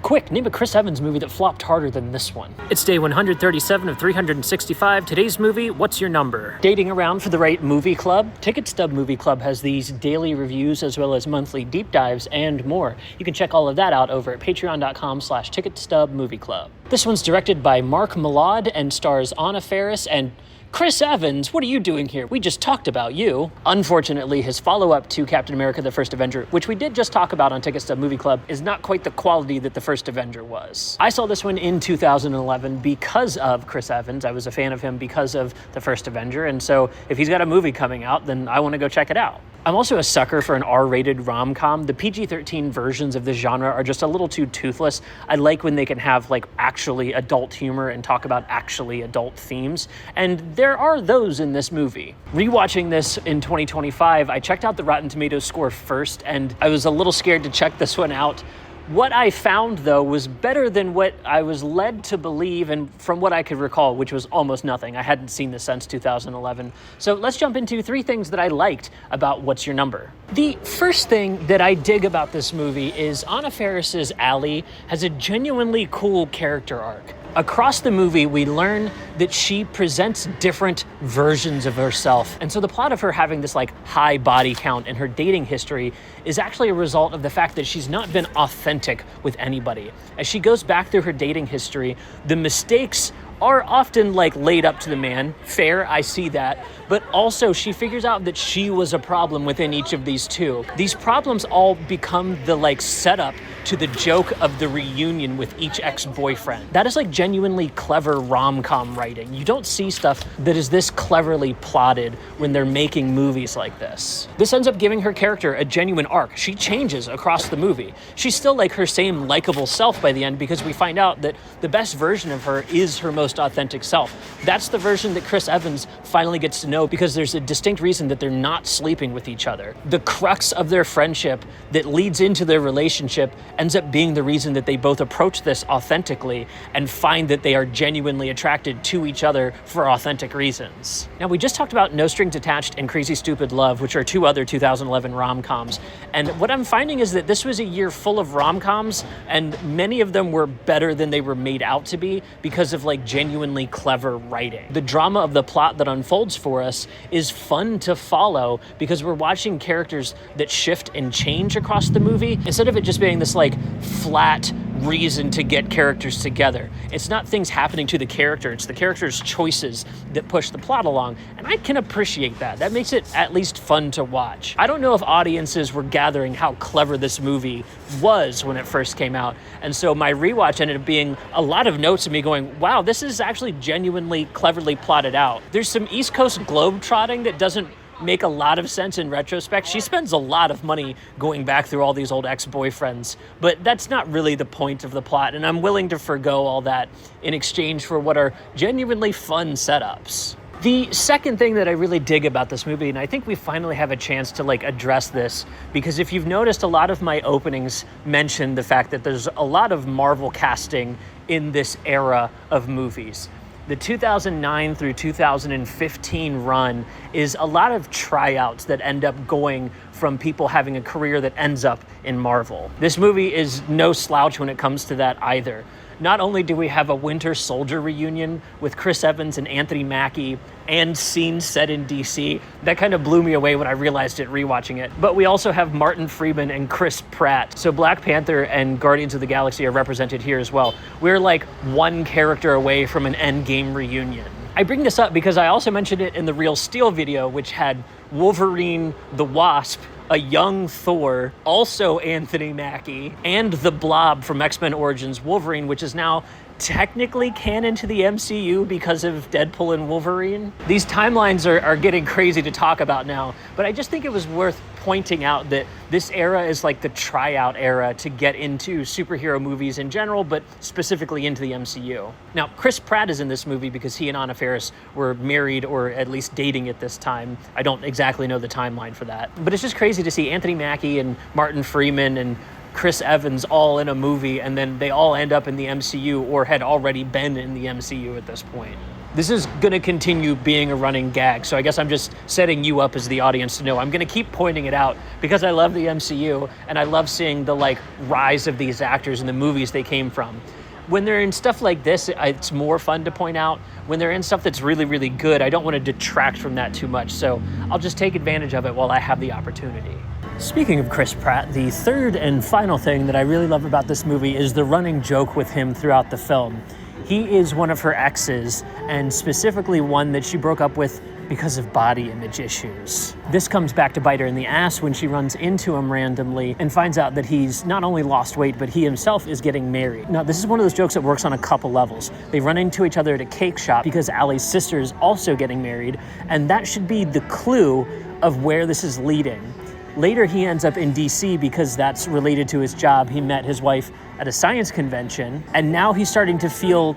Quick, name a Chris Evans movie that flopped harder than this one. It's day 137 of 365. Today's movie, what's your number? Dating around for the right movie club? Stub Movie Club has these daily reviews as well as monthly deep dives and more. You can check all of that out over at patreon.com/ticketstubmovieclub. This one's directed by Mark Mylod and stars Anna Faris and Chris Evans. What are you doing here? We just talked about you. Unfortunately, his follow-up to Captain America: The First Avenger, which we did just talk about on Ticket Stub Movie Club, is not quite the quality that The First Avenger was. I saw this one in 2011 because of Chris Evans. I was a fan of him because of The First Avenger, and so if he's got a movie coming out, then I want to go check it out. I'm also a sucker for an R-rated rom-com. The PG-13 versions of this genre are just a little too toothless. I like when they can have like actually adult humor and talk about actually adult themes, and there are those in this movie. Rewatching this in 2025, I checked out the Rotten Tomatoes score first, and I was a little scared to check this one out. What I found, though, was better than what I was led to believe and from what I could recall, which was almost nothing. I hadn't seen this since 2011. So let's jump into 3 things that I liked about What's Your Number. The first thing that I dig about this movie is Anna Faris's Allie has a genuinely cool character arc. Across the movie, we learn that she presents different versions of herself. And so the plot of her having this like high body count and her dating history is actually a result of the fact that she's not been authentic with anybody. As she goes back through her dating history, the mistakes are often like laid up to the man. Fair, I see that. But also she figures out that she was a problem within each of these two. These problems all become the like setup to the joke of the reunion with each ex-boyfriend. That is like genuinely clever rom-com writing. You don't see stuff that is this cleverly plotted when they're making movies like this. This ends up giving her character a genuine arc. She changes across the movie. She's still like her same likable self by the end because we find out that the best version of her is her most authentic self. That's the version that Chris Evans finally gets to know because there's a distinct reason that they're not sleeping with each other. The crux of their friendship that leads into their relationship ends up being the reason that they both approach this authentically and find that they are genuinely attracted to each other for authentic reasons. Now, we just talked about No Strings Attached and Crazy Stupid Love, which are 2 other 2011 rom-coms. And what I'm finding is that this was a year full of rom-coms, and many of them were better than they were made out to be because of like genuinely clever writing. The drama of the plot that unfolds for us is fun to follow because we're watching characters that shift and change across the movie instead of it just being this like flat reason to get characters together. It's not things happening to the character, it's the character's choices that push the plot along, and I can appreciate that. That makes it at least fun to watch. I don't know if audiences were gathering how clever this movie was when it first came out, and so my rewatch ended up being a lot of notes of me going, wow, this is actually genuinely cleverly plotted out. There's some East Coast globe-trotting that doesn't make a lot of sense in retrospect. She spends a lot of money going back through all these old ex-boyfriends, but that's not really the point of the plot, and I'm willing to forgo all that in exchange for what are genuinely fun setups. The second thing that I really dig about this movie, and I think we finally have a chance to like address this, because if you've noticed, a lot of my openings mention the fact that there's a lot of Marvel casting in this era of movies. The 2009 through 2015 run is a lot of tryouts that end up going from people having a career that ends up in Marvel. This movie is no slouch when it comes to that either. Not only do we have a Winter Soldier reunion with Chris Evans and Anthony Mackie and scenes set in DC, that kind of blew me away when I realized it rewatching it, but we also have Martin Freeman and Chris Pratt. So Black Panther and Guardians of the Galaxy are represented here as well. We're like one character away from an Endgame reunion. I bring this up because I also mentioned it in the Real Steel video, which had Wolverine the Wasp, a young Thor, also Anthony Mackie, and the Blob from X-Men Origins Wolverine, which is now technically canon to the MCU because of Deadpool and Wolverine. These timelines are getting crazy to talk about now, but I just think it was worth pointing out that this era is like the tryout era to get into superhero movies in general, but specifically into the MCU. Now, Chris Pratt is in this movie because he and Anna Faris were married or at least dating at this time. I don't exactly know the timeline for that, but it's just crazy to see Anthony Mackie and Martin Freeman and Chris Evans all in a movie, and then they all end up in the MCU or had already been in the MCU at this point. This is going to continue being a running gag, so I guess I'm just setting you up as the audience to know. I'm going to keep pointing it out because I love the MCU, and I love seeing the, like, rise of these actors and the movies they came from. When they're in stuff like this, it's more fun to point out. When they're in stuff that's really, really good, I don't want to detract from that too much, so I'll just take advantage of it while I have the opportunity. Speaking of Chris Pratt, the third and final thing that I really love about this movie is the running joke with him throughout the film. He is one of her exes, and specifically one that she broke up with because of body image issues. This comes back to bite her in the ass when she runs into him randomly and finds out that he's not only lost weight, but he himself is getting married. Now, this is one of those jokes that works on a couple levels. They run into each other at a cake shop because Allie's sister is also getting married, and that should be the clue of where this is leading. Later, he ends up in DC because that's related to his job. He met his wife at a science convention, and now he's starting to feel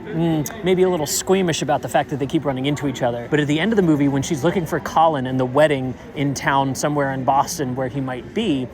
maybe a little squeamish about the fact that they keep running into each other. But at the end of the movie, when she's looking for Colin and the wedding in town somewhere in Boston where he might be,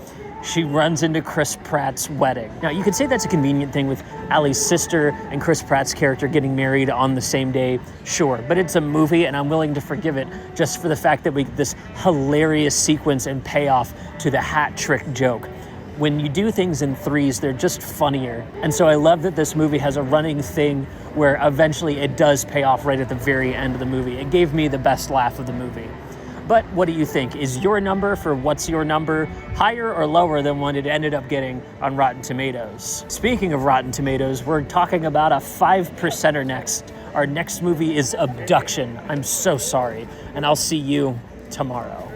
she runs into Chris Pratt's wedding. Now, you could say that's a convenient thing with Allie's sister and Chris Pratt's character getting married on the same day, sure. But it's a movie, and I'm willing to forgive it just for the fact that we get this hilarious sequence and payoff to the hat trick joke. When you do things in threes, they're just funnier. And so I love that this movie has a running thing where eventually it does pay off right at the very end of the movie. It gave me the best laugh of the movie. But what do you think? Is your number for What's Your Number higher or lower than what it ended up getting on Rotten Tomatoes? Speaking of Rotten Tomatoes, we're talking about a 5%er next. Our next movie is Abduction. I'm so sorry, and I'll see you tomorrow.